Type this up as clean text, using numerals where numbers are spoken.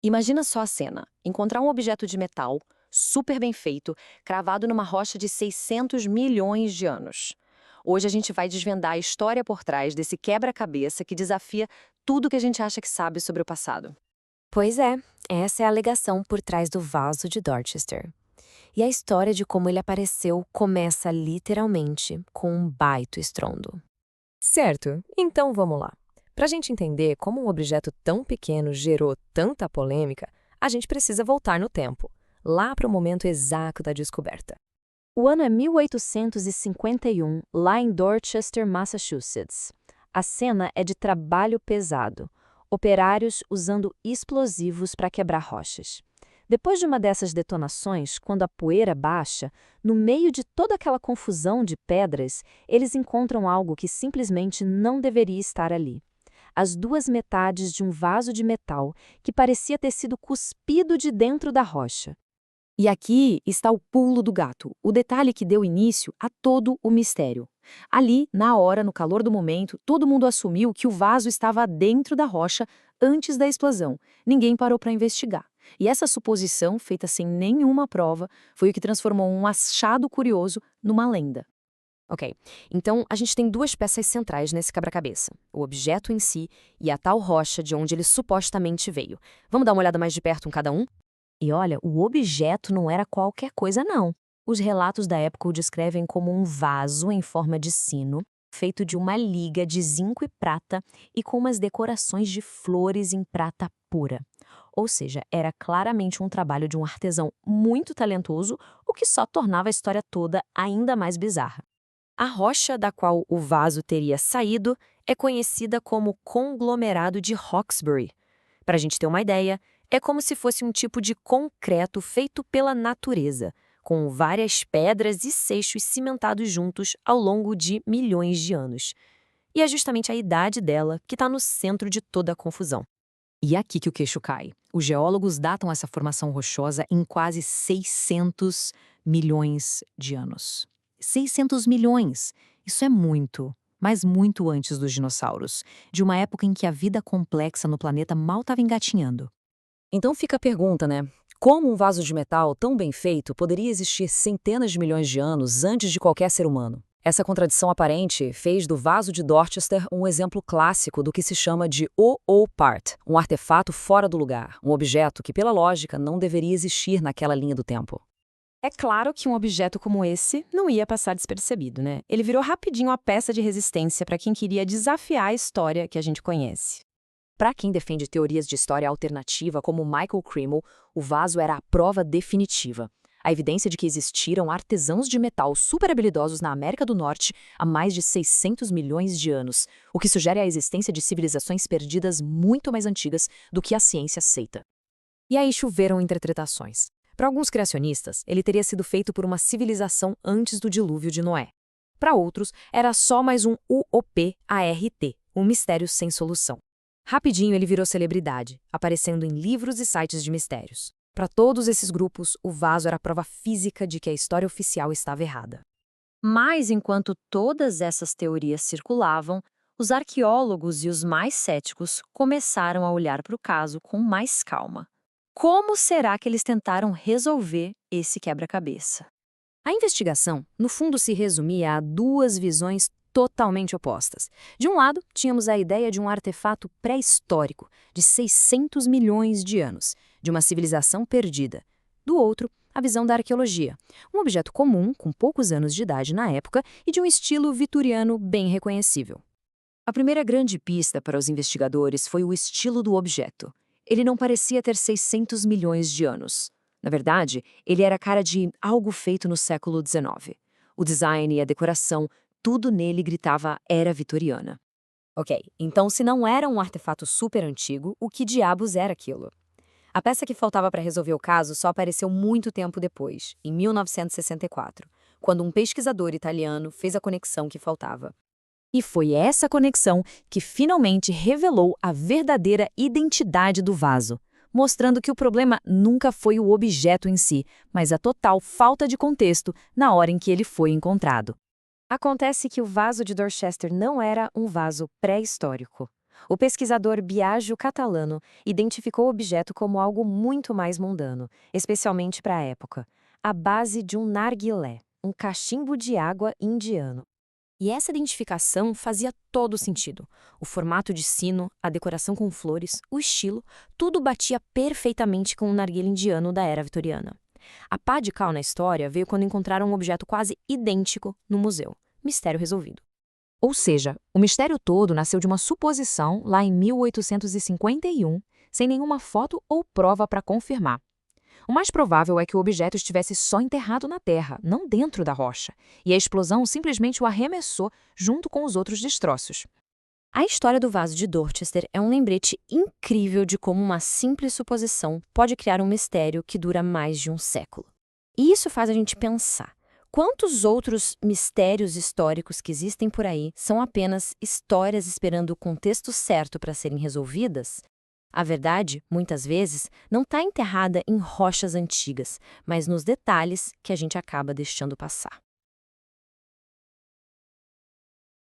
Imagina só a cena: encontrar um objeto de metal, super bem feito, cravado numa rocha de 600 milhões de anos. Hoje a gente vai desvendar a história por trás desse quebra-cabeça que desafia tudo que a gente acha que sabe sobre o passado. Pois é, essa é a alegação por trás do vaso de Dorchester. E a história de como ele apareceu começa literalmente com um baito estrondo. Certo, então vamos lá. Para a gente entender como um objeto tão pequeno gerou tanta polêmica, a gente precisa voltar no tempo, lá para o momento exato da descoberta. O ano é 1851, lá em Dorchester, Massachusetts. A cena é de trabalho pesado, operários usando explosivos para quebrar rochas. Depois de uma dessas detonações, quando a poeira baixa, no meio de toda aquela confusão de pedras, eles encontram algo que simplesmente não deveria estar ali. As duas metades de um vaso de metal que parecia ter sido cuspido de dentro da rocha. E aqui está o pulo do gato, o detalhe que deu início a todo o mistério. Ali, na hora, no calor do momento, todo mundo assumiu que o vaso estava dentro da rocha antes da explosão. Ninguém parou para investigar. E essa suposição, feita sem nenhuma prova, foi o que transformou um achado curioso numa lenda. Ok, então a gente tem duas peças centrais nesse quebra-cabeça: o objeto em si e a tal rocha de onde ele supostamente veio. Vamos dar uma olhada mais de perto em cada um? E olha, o objeto não era qualquer coisa, não. Os relatos da época o descrevem como um vaso em forma de sino, feito de uma liga de zinco e prata e com umas decorações de flores em prata pura. Ou seja, era claramente um trabalho de um artesão muito talentoso, o que só tornava a história toda ainda mais bizarra. A rocha da qual o vaso teria saído é conhecida como conglomerado de Hawkesbury. Para a gente ter uma ideia, é como se fosse um tipo de concreto feito pela natureza, com várias pedras e seixos cimentados juntos ao longo de milhões de anos. E é justamente a idade dela que está no centro de toda a confusão. E é aqui que o queixo cai. Os geólogos datam essa formação rochosa em quase 600 milhões de anos. 600 milhões! Isso é muito, mas muito antes dos dinossauros, de uma época em que a vida complexa no planeta mal estava engatinhando. Então fica a pergunta, né? Como um vaso de metal tão bem feito poderia existir centenas de milhões de anos antes de qualquer ser humano? Essa contradição aparente fez do vaso de Dorchester um exemplo clássico do que se chama de O-O-Part, um artefato fora do lugar, um objeto que, pela lógica, não deveria existir naquela linha do tempo. É claro que um objeto como esse não ia passar despercebido, né? Ele virou rapidinho a peça de resistência para quem queria desafiar a história que a gente conhece. Para quem defende teorias de história alternativa como Michael Cremel, o vaso era a prova definitiva. A evidência de que existiram artesãos de metal super habilidosos na América do Norte há mais de 600 milhões de anos, o que sugere a existência de civilizações perdidas muito mais antigas do que a ciência aceita. E aí choveram interpretações. Para alguns criacionistas, ele teria sido feito por uma civilização antes do dilúvio de Noé. Para outros, era só mais um UOP-ART, um mistério sem solução. Rapidinho ele virou celebridade, aparecendo em livros e sites de mistérios. Para todos esses grupos, o vaso era a prova física de que a história oficial estava errada. Mas enquanto todas essas teorias circulavam, os arqueólogos e os mais céticos começaram a olhar para o caso com mais calma. Como será que eles tentaram resolver esse quebra-cabeça? A investigação, no fundo, se resumia a duas visões totalmente opostas. De um lado, tínhamos a ideia de um artefato pré-histórico, de 600 milhões de anos, de uma civilização perdida. Do outro, a visão da arqueologia, um objeto comum, com poucos anos de idade na época e de um estilo vitoriano bem reconhecível. A primeira grande pista para os investigadores foi o estilo do objeto. Ele não parecia ter 600 milhões de anos. Na verdade, ele era a cara de algo feito no século XIX. O design e a decoração, tudo nele gritava era vitoriana. Ok, então se não era um artefato super antigo, o que diabos era aquilo? A peça que faltava para resolver o caso só apareceu muito tempo depois, em 1964, quando um pesquisador italiano fez a conexão que faltava. E foi essa conexão que finalmente revelou a verdadeira identidade do vaso, mostrando que o problema nunca foi o objeto em si, mas a total falta de contexto na hora em que ele foi encontrado. Acontece que o vaso de Dorchester não era um vaso pré-histórico. O pesquisador Biagio Catalano identificou o objeto como algo muito mais mundano, especialmente para a época: a base de um narguilé, um cachimbo de água indiano. E essa identificação fazia todo sentido. O formato de sino, a decoração com flores, o estilo, tudo batia perfeitamente com o narguilé indiano da era vitoriana. A pá de cal na história veio quando encontraram um objeto quase idêntico no museu. Mistério resolvido. Ou seja, o mistério todo nasceu de uma suposição lá em 1851, sem nenhuma foto ou prova para confirmar. O mais provável é que o objeto estivesse só enterrado na terra, não dentro da rocha, e a explosão simplesmente o arremessou junto com os outros destroços. A história do vaso de Dorchester é um lembrete incrível de como uma simples suposição pode criar um mistério que dura mais de um século. E isso faz a gente pensar: quantos outros mistérios históricos que existem por aí são apenas histórias esperando o contexto certo para serem resolvidas? A verdade, muitas vezes, não está enterrada em rochas antigas, mas nos detalhes que a gente acaba deixando passar.